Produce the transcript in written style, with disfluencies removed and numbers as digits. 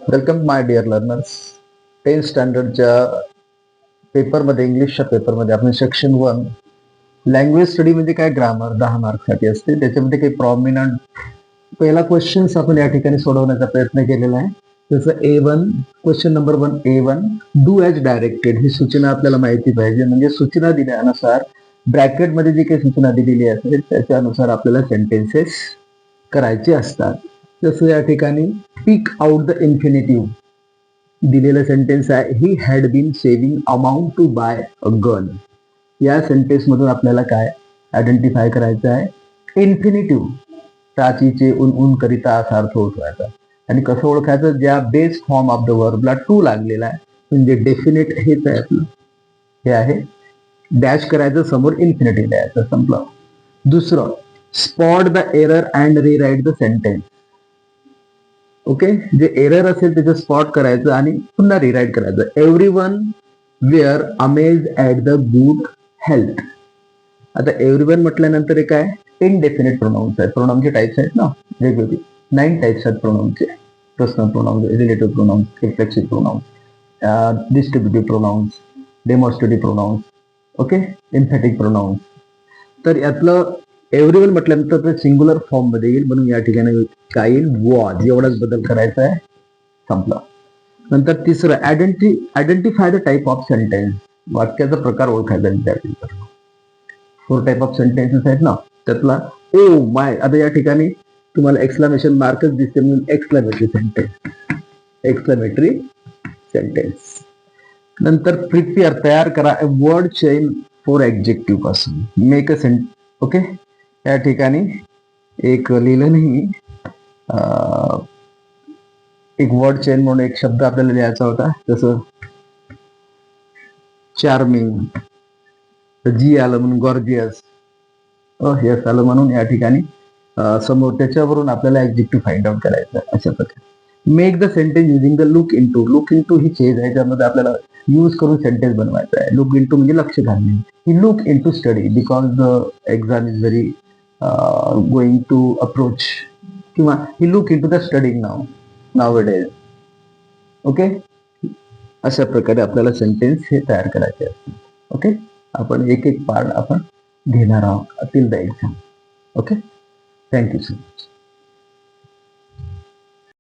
Welcome my dear learners. 10th स्टँडर्डच्या पेपरमध्ये, इंग्लिशच्या पेपरमध्ये आपण सेक्शन 1 लँग्वेज स्टडी म्हणजे काय, ग्रामर 10 मार्कसाठी असते. त्याच्यामध्ये काही प्रॉमिनंट पहिला क्वेश्चन्स आपण या ठिकाणी सोडवण्याचा प्रयत्न केलेला आहे. जसं A1, question number 1 A1, do as directed. ही सूचना आपल्याला माहिती पाहिजे. म्हणजे सूचना दिल्यानुसार ब्रॅकेटमध्ये जी काही सूचना दिलेली असेल त्याच्यानुसार आपल्याला सेंटेन्सेस करायचे असतात. जसं या ठिकाणी स्पीक आउट द इन्फिनिटिव्ह दिलेलं सेंटेन्स आहे. He had been saving amount to buy a gun. या सेंटेन्स मधून आपल्याला काय आयडेंटिफाय करायचं आहे, इन्फिनिटिव्ह टाचीचे उन करिता असा अर्थ ओळखायचा. आणि कसं ओळखायचं, ज्या बेस फॉर्म ऑफ द वर्बला टू लागलेला आहे, म्हणजे डेफिनेट हेच आहे आपलं, हे आहे. डॅश करायचं, समोर इन्फिनिटिव्ह द्यायचं, संपलं. दुसरं, spot the error and rewrite the sentence. Okay, जे एरर असेल त्याचं स्पॉट करायचं आणि पुन्हा रिराईट करायचं. एव्हरीवन वेअर अमेज ॲट द गुड हेल्थ. आता एव्हरीवन म्हटल्यानंतर एक काय, इनडेफिनेट प्रोनाउन्स आहे. प्रोनाउनचे टाइप्स आहेत ना वेगवेगळे, 9 टाइप्स आहेत प्रोनाउनचे. Personal pronouns, relative pronouns, reflexive pronouns, distributive pronouns, demonstrative pronouns, okay, emphatic pronouns. तर यातलं एव्हरीवन म्हटल्यानंतर ते सिंग्युलर फॉर्म मध्ये येईल, म्हणून या ठिकाणी काय येईल, वॉज. एवढाच बदल करायचा आहे, संपला. नंतर तिसरं, identify the type of sentence. वाक्याचा प्रकार ओळखायचा. 4 टाइप ऑफ सेंटेन्सेस आहेत ना, त्यातला ओ माय. आता या ठिकाणी तुम्हाला एक्सक्लामेशन मार्कच दिसते, म्हणून एक्सक्लामेटरी सेंटेन्स, एक्सक्लामेटरी सेंटेन्स. नंतर प्रिपेअर, तयार करा वर्ड चेन फॉर ऍडजेक्टिव्ह पासून. Make a sentence. ओके, या ठिकाणी एक लिहिलं नाही, एक वर्ड चेन म्हणून एक शब्द आपल्याला लिहायचा होता. जसं चार्मिंग, जी आलं म्हणून गॉर्जियस, यस आलं म्हणून या ठिकाणी समोर त्याच्यावरून आपल्याला ऍडजेक्टिव्ह फाइंड आउट करायचं. अशा प्रकारे make the sentence using the look into. Look into he change आहे, त्यामध्ये आपल्याला यूज करून सेंटेन्स बनवायचा आहे. लुक इनटू म्हणजे लक्ष घालणे. He look into study because the exam is very going to approach, किंवा he look into the studying now days. Okay, अशा प्रकारे आपल्याला सेंटेन्स हे तयार करायचे असते. ओके, आपण एक एक पार्ट आपण घेणार आहोत till the exam. Okay, thank you so much.